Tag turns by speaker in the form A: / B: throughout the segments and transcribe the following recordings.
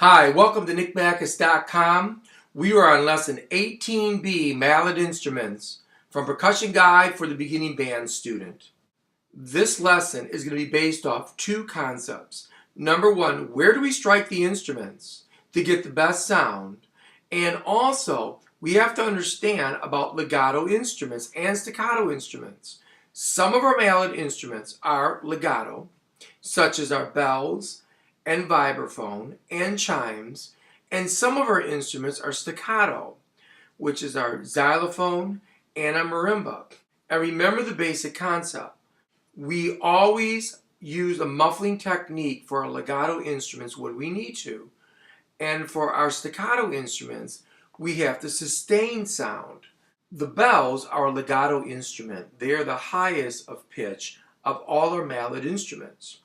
A: Hi, welcome to nickbackos.com. We are on lesson 18B, Mallet Instruments, from Percussion Guide for the Beginning Band Student. This lesson is going to be based off two concepts. Number one, where do we strike the instruments to get the best sound? And also, we have to understand about legato instruments and staccato instruments. Some of our mallet instruments are legato, such as our bells, and vibraphone, and chimes, and some of our instruments are staccato, which is our xylophone and our marimba. And remember the basic concept. We always use a muffling technique for our legato instruments when we need to, and for our staccato instruments, we have to sustain sound. The bells are a legato instrument. They are the highest of pitch of all our mallet instruments.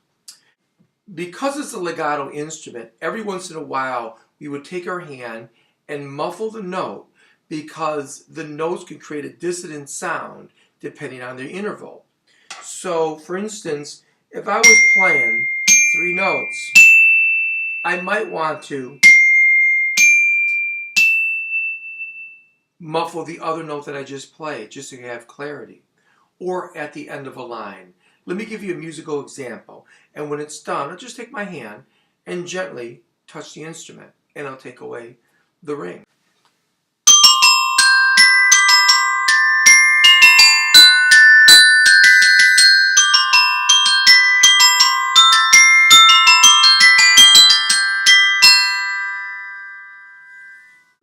A: Because it's a legato instrument, every once in a while we would take our hand and muffle the note because the notes can create a dissonant sound depending on their interval. So, for instance, if I was playing three notes, I might want to muffle the other note that I just played just so you have clarity. Or at the end of a line. Let me give you a musical example. And when it's done, I'll just take my hand and gently touch the instrument, and I'll take away the ring.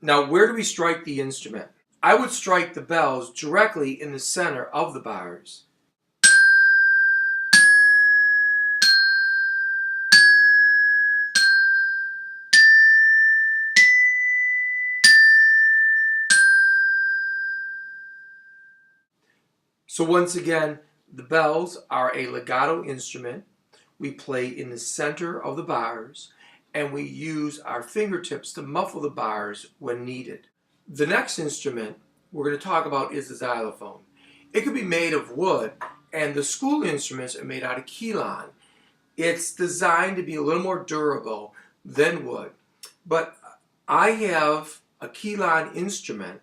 A: Now, where do we strike the instrument? I would strike the bells directly in the center of the bars. So once again, the bells are a legato instrument. We play in the center of the bars, and we use our fingertips to muffle the bars when needed. The next instrument we're going to talk about is the xylophone. It could be made of wood, and the school instruments are made out of keylon. It's designed to be a little more durable than wood, but I have a keylon instrument,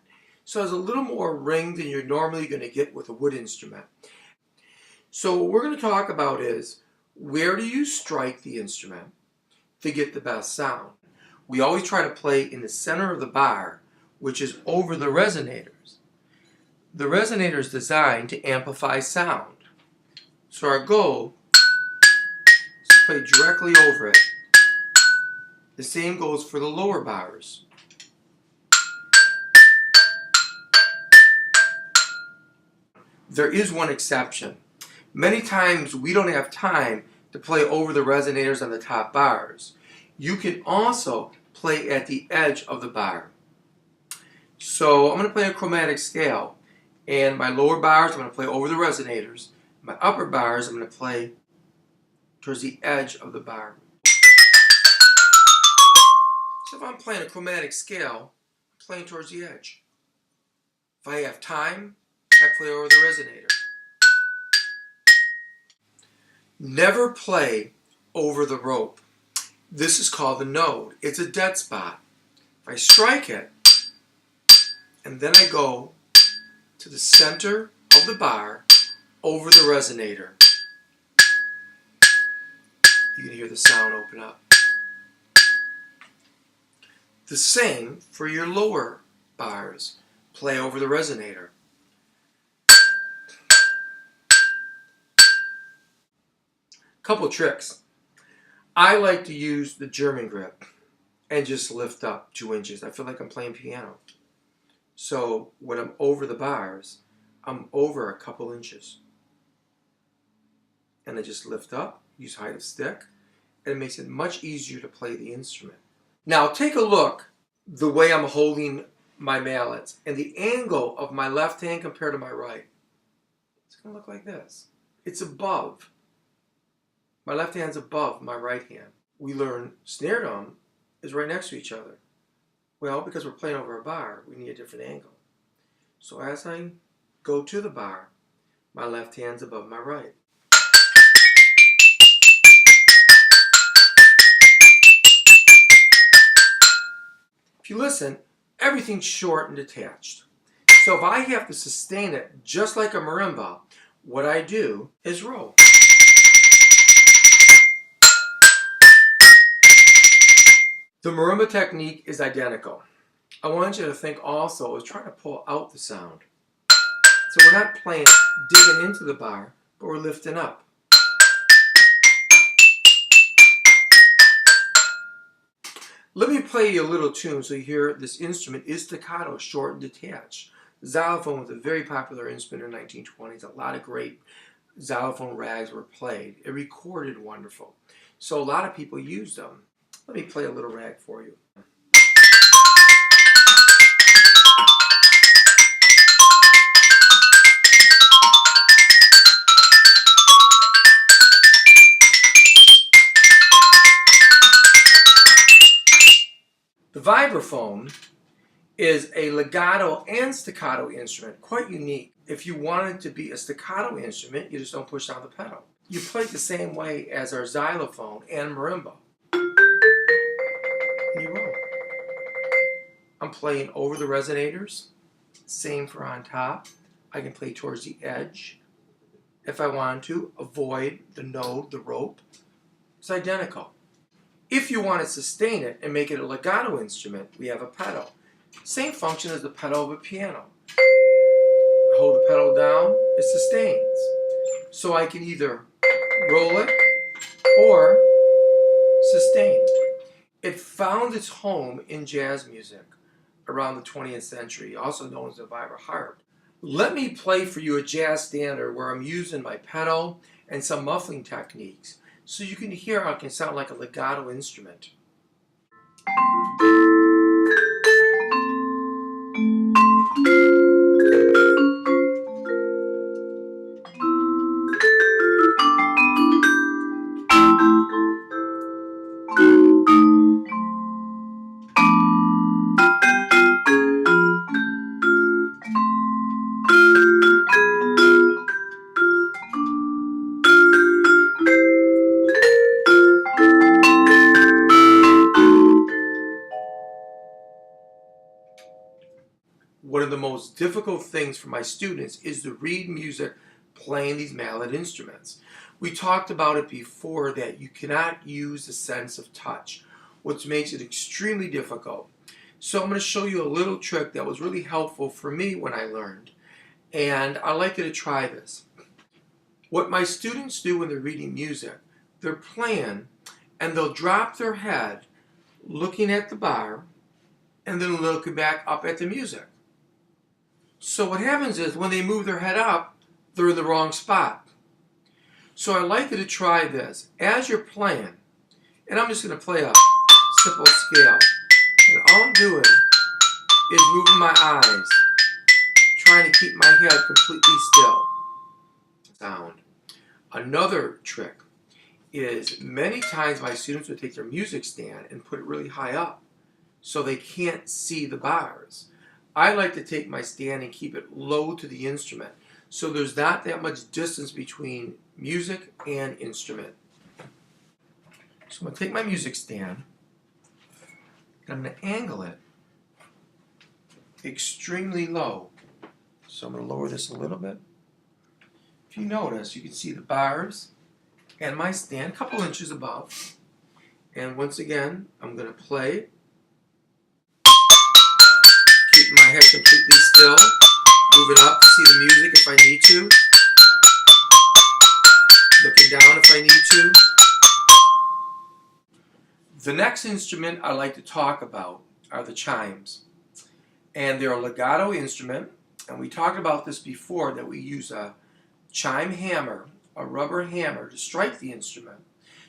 A: so it's a little more ring than you're normally going to get with a wood instrument. So what we're going to talk about is, where do you strike the instrument to get the best sound? We always try to play in the center of the bar, which is over the resonators. The resonator is designed to amplify sound. So our goal is to play directly over it. The same goes for the lower bars. There is one exception. Many times we don't have time to play over the resonators on the top bars. You can also play at the edge of the bar. So I'm going to play a chromatic scale, and my lower bars I'm going to play over the resonators. My upper bars I'm going to play towards the edge of the bar. So if I'm playing a chromatic scale, I'm playing towards the edge. If I have time, I play over the resonator. Never play over the rope. This is called the node. It's a dead spot. If I strike it, and then I go to the center of the bar over the resonator, you can hear the sound open up. The same for your lower bars. Play over the resonator. Couple tricks. I like to use the German grip and just lift up 2 inches. I feel like I'm playing piano. So when I'm over the bars, I'm over a couple inches. And I just lift up, use height of stick, and it makes it much easier to play the instrument. Now take a look the way I'm holding my mallets and the angle of my left hand compared to my right. It's going to look like this. It's above. My left hand's above my right hand. We learn snare drum is right next to each other. Well, because we're playing over a bar, we need a different angle. So as I go to the bar, my left hand's above my right. you listen, everything's short and detached. So if I have to sustain it just like a marimba, what I do is roll. The marimba technique is identical. I want you to think also of trying to pull out the sound. So we're not playing digging into the bar, but we're lifting up. Let me play you a little tune so you hear this instrument is staccato, short and detached. The xylophone was a very popular instrument in the 1920s. A lot of great xylophone rags were played. It recorded wonderful. So a lot of people used them. Let me play a little rag for you. The vibraphone is a legato and staccato instrument, quite unique. If you want it to be a staccato instrument, you just don't push down the pedal. You play it the same way as our xylophone and marimba. And you roll. I'm playing over the resonators, same for on top. I can play towards the edge if I want to, avoid the node, the rope. It's identical. If you want to sustain it and make it a legato instrument, we have a pedal. Same function as the pedal of a piano. I hold the pedal down, it sustains. So I can either roll it or sustain. It found its home in jazz music around the 20th century, also known as the vibraharp. Let me play for you a jazz standard where I'm using my pedal and some muffling techniques so you can hear how it can sound like a legato instrument. One of the most difficult things for my students is to read music playing these mallet instruments. We talked about it before that you cannot use the sense of touch, which makes it extremely difficult. So I'm going to show you a little trick that was really helpful for me when I learned, and I'd like you to try this. What my students do when they're reading music, they're playing and they'll drop their head looking at the bar and then looking back up at the music. So what happens is when they move their head up, they're in the wrong spot. So I'd like you to try this. As you're playing, and I'm just going to play a simple scale, and all I'm doing is moving my eyes, trying to keep my head completely still. Sound. Another trick is many times my students would take their music stand and put it really high up so they can't see the bars. I like to take my stand and keep it low to the instrument so there's not that much distance between music and instrument. So I'm going to take my music stand and I'm going to angle it extremely low. So I'm going to lower this a little bit. If you notice, you can see the bars and my stand a couple inches above. And once again, I'm going to play, keeping my head completely still, moving up to see the music if I need to, looking down if I need to. The next instrument I like to talk about are the chimes. And they're a legato instrument, and we talked about this before, that we use a chime hammer, a rubber hammer, to strike the instrument.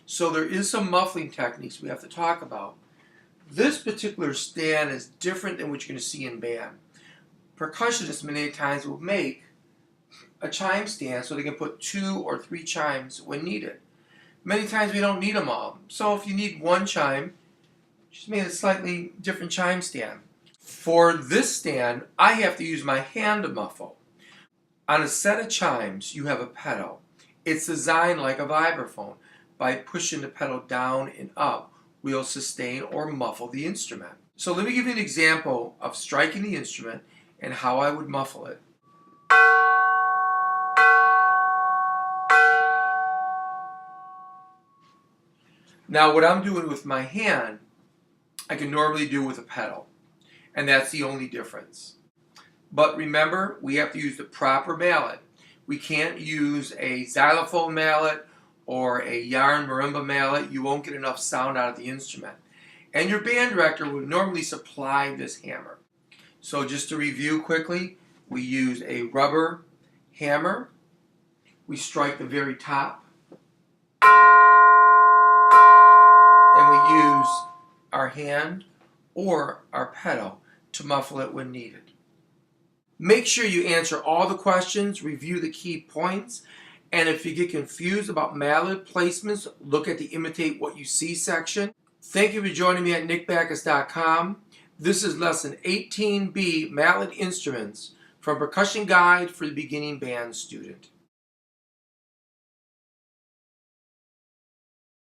A: So there is some muffling techniques we have to talk about. This particular stand is different than what you're going to see in band. Percussionists many times will make a chime stand so they can put 2 or 3 chimes when needed. Many times we don't need them all. So if you need one chime, just make a slightly different chime stand. For this stand, I have to use my hand to muffle. On a set of chimes, you have a pedal. It's designed like a vibraphone. By pushing the pedal down and up, we'll sustain or muffle the instrument. So let me give you an example of striking the instrument and how I would muffle it. Now what I'm doing with my hand, I can normally do with a pedal, and that's the only difference. But remember, we have to use the proper mallet. We can't use a xylophone mallet or a yarn marimba mallet. You won't get enough sound out of the instrument. And your band director would normally supply this hammer. So just to review quickly, we use a rubber hammer. We strike the very top. And we use our hand or our pedal to muffle it when needed. Make sure you answer all the questions, review the key points, and if you get confused about mallet placements, look at the Imitate What You See section. Thank you for joining me at nickbackos.com. This is Lesson 18B, Mallet Instruments, from Percussion Guide for the Beginning Band Student.